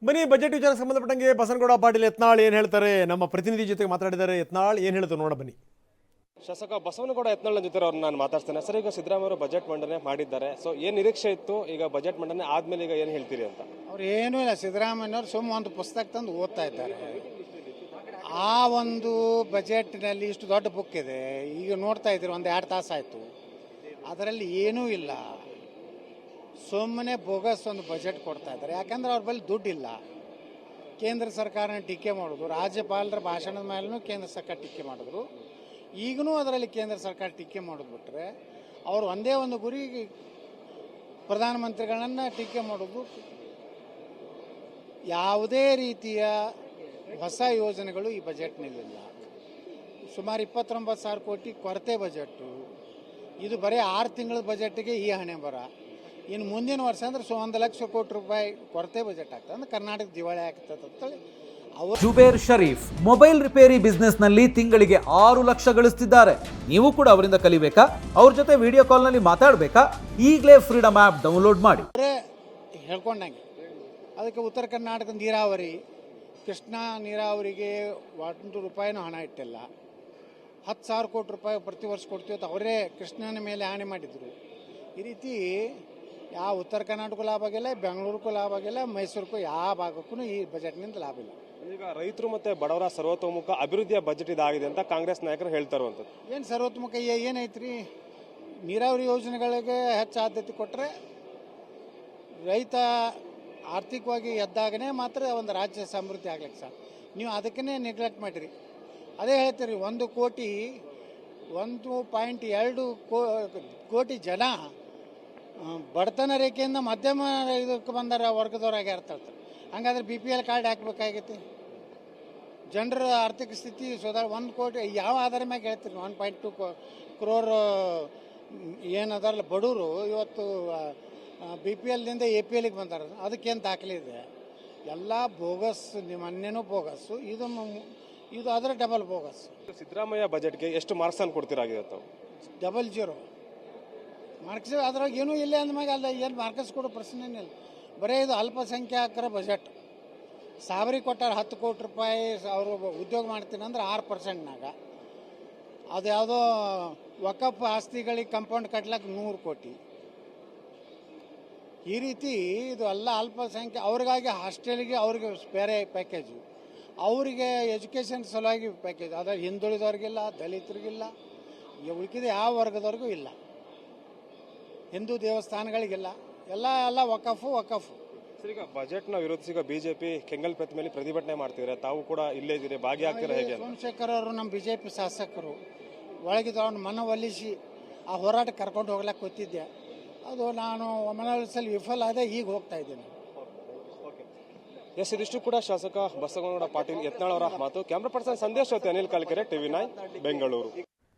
ಬನ್ನಿ ಬಜೆಟ್ ವಿಚಾರಕ್ಕೆ ಸಂಬಂಧಪಟ್ಟಂಗೆ ಬಸನಗೌಡ ಪಾಟೀಲ್ ಯತ್ನಾಳ್ ಏನು ಹೇಳ್ತಾರೆ, ನಮ್ಮ ಪ್ರತಿನಿಧಿ ಜೊತೆಗೆ ಮಾತಾಡಿದ್ದಾರೆ. ಯತ್ನಾಳ್ ಏನು ಹೇಳ್ತಾರೆ ನೋಡ ಬನ್ನಿ. ಶಾಸಕ ಬಸವನಗೌಡ ಯತ್ನಾಳ್ ಜೊತೆ ಅವ್ರನ್ನ ನಾನು ಮಾತಾಡ್ತೇನೆ. ಸರ್, ಈಗ ಸಿದ್ದರಾಮಯ್ಯ ಅವರು ಬಜೆಟ್ ಮಂಡನೆ ಮಾಡಿದ್ದಾರೆ. ಸೊ ಏನು ನಿರೀಕ್ಷೆ ಇತ್ತು, ಈಗ ಬಜೆಟ್ ಮಂಡನೆ ಆದ್ಮೇಲೆ ಈಗ ಏನು ಹೇಳ್ತೀರಿ ಅಂತ? ಅವ್ರು ಏನೂ ಇಲ್ಲ, ಸಿದ್ದರಾಮಯ್ಯವ್ರು ಸುಮ್ಮ ಒಂದು ಪುಸ್ತಕ ತಂದು ಓದ್ತಾ ಇದ್ದಾರೆ. ಆ ಒಂದು ಬಜೆಟ್ನಲ್ಲಿ ಇಷ್ಟು ದೊಡ್ಡ ಬುಕ್ ಇದೆ, ಈಗ ನೋಡ್ತಾ ಇದ್ದೀರಿ, ಒಂದು 2 ತಾಸು ಆಯಿತು, ಅದರಲ್ಲಿ ಏನೂ ಇಲ್ಲ. ಸುಮ್ಮನೆ ಬೋಗಸ್ ಒಂದು ಬಜೆಟ್ ಕೊಡ್ತಾ ಇದ್ದಾರೆ. ಯಾಕಂದ್ರೆ ಅವ್ರ ಬಳಿ ದುಡ್ಡಿಲ್ಲ. ಕೇಂದ್ರ ಸರ್ಕಾರನ ಟೀಕೆ ಮಾಡೋದು, ರಾಜ್ಯಪಾಲರ ಭಾಷಣದ ಮೇಲೂ ಕೇಂದ್ರ ಸರ್ಕಾರ ಟೀಕೆ ಮಾಡಿದ್ರು, ಈಗಲೂ ಅದರಲ್ಲಿ ಕೇಂದ್ರ ಸರ್ಕಾರ ಟೀಕೆ ಮಾಡೋದು ಬಿಟ್ಟರೆ ಅವರು ಒಂದೇ ಒಂದು ಗುರಿ, ಪ್ರಧಾನಮಂತ್ರಿಗಳನ್ನು ಟೀಕೆ ಮಾಡೋದು. ಯಾವುದೇ ರೀತಿಯ ಹೊಸ ಯೋಜನೆಗಳು ಈ ಬಜೆಟ್ನಲ್ಲಿಲ್ಲ. ಸುಮಾರು 29,000 ಕೋಟಿ ಕೊರತೆ ಬಜೆಟ್ಟು. ಇದು ಬರೀ 6 ತಿಂಗಳ ಬಜೆಟ್ಗೆ ಈ ಹಣೆ ಬರ. ಇನ್ನು ಮುಂದಿನ ವರ್ಷ ಅಂದ್ರೆ 1 ಲಕ್ಷ ಕೋಟಿ ರೂಪಾಯಿ ಕೊರತೆ ಬಜೆಟ್ ಆಗ್ತದೆ. ಅಂದ್ರೆ ಕರ್ನಾಟಕ ದಿವಾಳಿ ಆಗ್ತದೆ ಅಂತೇಳಿ Zubair Sharif mobile repair business ನಲ್ಲಿ ತಿಂಗಳಿಗೆ 6 ಲಕ್ಷ ಗಳಿಸ್ತಿದ್ದಾರೆ. ನೀವು ಕೂಡ ಅವರಿಂದ ಕಲಿಬೇಕಾ? ಅವ್ರ ಜೊತೆ ವಿಡಿಯೋ ಕಾಲ್ ನಲ್ಲಿ ಮಾತಾಡಬೇಕಾ? ಈಗಲೇ ಫ್ರೀಡಮ್ ಆಪ್ ಡೌನ್ಲೋಡ್ ಮಾಡಿ. ಹೇಳ್ಕೊಂಡಂಗೆ ಅದಕ್ಕೆ ಉತ್ತರ ಕರ್ನಾಟಕ ನೀರಾವರಿ, ಕೃಷ್ಣಾ ನೀರಾವರಿಗೆ 1 ರೂಪಾಯಿನೂ ಹಣ ಇಟ್ಟಿಲ್ಲ. 10,000 ಕೋಟಿ ರೂಪಾಯಿ ಪ್ರತಿ ವರ್ಷ ಕೊಡ್ತೀವಿ ಅಂತ ಅವರೇ ಕೃಷ್ಣನ ಮೇಲೆ ಆಣೆ ಮಾಡಿದರು. ಈ ರೀತಿ ಯಾವ ಉತ್ತರ ಕರ್ನಾಟಕ ಲಾಭ ಆಗಿಲ್ಲ, ಬೆಂಗಳೂರಿಗೂ ಲಾಭ ಆಗಿಲ್ಲ, ಮೈಸೂರಿಗೂ ಯಾವ ಭಾಗಕ್ಕೂ ಈ ಬಜೆಟ್ನಿಂದ ಲಾಭ ಇಲ್ಲ. ಈಗ ರೈತರು ಮತ್ತು ಬಡವರ ಸರ್ವತೋಮುಖ ಅಭಿವೃದ್ಧಿಯ ಬಜೆಟ್ ಇದಾಗಿದೆ ಅಂತ ಕಾಂಗ್ರೆಸ್ ನಾಯಕರು ಹೇಳ್ತಾರುವಂಥದ್ದು. ಏನು ಸರ್ವತೋಮುಖ ಏನೈತ್ರಿ? ನೀರಾವರಿ ಯೋಜನೆಗಳಿಗೆ ಹೆಚ್ಚು ಆದ್ಯತೆ ಕೊಟ್ಟರೆ ರೈತ ಆರ್ಥಿಕವಾಗಿ ಎದ್ದಾಗನೇ ಮಾತ್ರ ಒಂದು ರಾಜ್ಯ ಸಮೃದ್ಧಿ ಆಗ್ಲಿಕ್ಕೆ ಸರ್. ನೀವು ಅದಕ್ಕೇ ನೆಗ್ಲೆಕ್ಟ್ ಮಾಡಿರಿ. ಅದೇ ಹೇಳ್ತೀರಿ, 1.2 ಕೋಟಿ ಜನ ಬಡತನ ರೇಖೆಯಿಂದ ಮಧ್ಯಮ ಇದಕ್ಕೆ ಬಂದಾರ ವರ್ಗದವ್ರಾಗ ಇರ್ತಾರೆ. ಹಂಗಾದ್ರೆ BPL ಕಾರ್ಡ್ ಹಾಕ್ಬೇಕಾಗೈತಿ. ಜನರ ಆರ್ಥಿಕ ಸ್ಥಿತಿ 1 ಕೋಟಿ ಯಾವ ಆಧಾರ ಮ್ಯಾಗ ಹೇಳ್ತೀರಿ? 1.2 ಕ್ರೋರ್ ಏನದಾರಲ್ಲ ಬಡವರು ಇವತ್ತು BPLದಿಂದ APLಗೆ ಬಂದಾರ. ಅದಕ್ಕೇನು ದಾಖಲೆ ಇದೆ? ಎಲ್ಲ ಬೋಗಸ್. ಮೊನ್ನೆನೂ ಬೋಗಸ್ಸು, ಇದು ಅದರ ಡಬಲ್ ಬೋಗಸ್. ಸಿದ್ದರಾಮಯ್ಯ ಬಜೆಟ್ಗೆ ಎಷ್ಟು ಮಾರ್ಕ್ಸ್ ಅನ್ನು ಕೊಡ್ತಿರಾಗಿದೆ? 00 ಮಾರ್ಕ್ಸ್. ಅದ್ರಾಗ ಏನೂ ಇಲ್ಲ ಅಂದಮ್ಯಾಗ ಅಲ್ಲ, ಏನು ಮಾರ್ಕ್ಸ್ ಕೊಡೋ ಪ್ರಶ್ನೆನೇ ಇಲ್ಲ. ಬರೀ ಇದು ಅಲ್ಪಸಂಖ್ಯಾತರ ಬಜೆಟ್. ಸಾವಿರಿಗೆ ಕೊಟ್ಟಾರ 10 ಕೋಟಿ ರೂಪಾಯಿ ಅವರು ಉದ್ಯೋಗ ಮಾಡ್ತೀನಿ ಅಂದ್ರೆ 6%ನಾಗ. ಅದು ಯಾವುದೋ ವಕಫ್ ಆಸ್ತಿಗಳಿಗೆ ಕಂಪೌಂಡ್ ಕಟ್ಲಕ್ಕೆ 100 ಕೋಟಿ. ಈ ರೀತಿ ಇದು ಎಲ್ಲ ಅಲ್ಪಸಂಖ್ಯೆ. ಅವ್ರಿಗಾಗಿ ಹಾಸ್ಟೆಲ್ಗೆ ಅವ್ರಿಗೆ ಬೇರೆ ಪ್ಯಾಕೇಜು, ಅವರಿಗೆ ಎಜುಕೇಷನ್ ಸಲುವಾಗಿ ಪ್ಯಾಕೇಜ್. ಅದ್ರ ಹಿಂದುಳಿದವ್ರಿಗಿಲ್ಲ, ದಲಿತರಿಗಿಲ್ಲ, ಉಳ್ಕಿದ ಯಾವ ವರ್ಗದವ್ರಿಗೂ ಇಲ್ಲ. ಹಿಂದೂ ದೇವಸ್ಥಾನಗಳಿಗಿಲ್ಲ, ಎಲ್ಲ ವಕಫು. ಸರ್, ಈಗ ಬಜೆಟ್ನ ವಿರೋಧಿಸಿ ಈಗ ಬಿಜೆಪಿ ಕೆಂಗಲ್ ಪ್ರತಿಮೆಯಲ್ಲಿ ಪ್ರತಿಭಟನೆ ಮಾಡ್ತಿದ್ದಾರೆ. ತಾವು ಕೂಡ ಇಲ್ಲೇ ಇದ್ದೀರಿ, ಭಾಗಿಯಾಗ್ತೀರಾ ಹೇಗೆ? ಸೋಮಶೇಖರ್ ಅವರು ನಮ್ಮ BJP ಶಾಸಕರು ಒಳಗಿದ್ದು ಅವ್ನ ಮನವೊಲಿಸಿ ಆ ಹೋರಾಟ ಕರ್ಕೊಂಡು ಹೋಗ್ಲಿಕ್ಕೆ ಗೊತ್ತಿದ್ದೆ. ಅದು ನಾನು ಮನವೊಲಿಸಲು ವಿಫಲ ಆದ, ಈಗ ಹೋಗ್ತಾ ಇದ್ದೀನಿ. ಎಸ್, ಇದಿಷ್ಟು ಕೂಡ ಶಾಸಕ ಬಸವನಗೌಡ ಪಾಟೀಲ್ ಯತ್ನಾಳ್ ಅವರ ಮಾತು. ಕ್ಯಾಮ್ರಾ ಪರ್ಸನ್ ಸಂದೇಶ್ ಜೊತೆ ಅನಿಲ್ ಕಾಲ್ಕೆರೆ, TV9 ಬೆಂಗಳೂರು.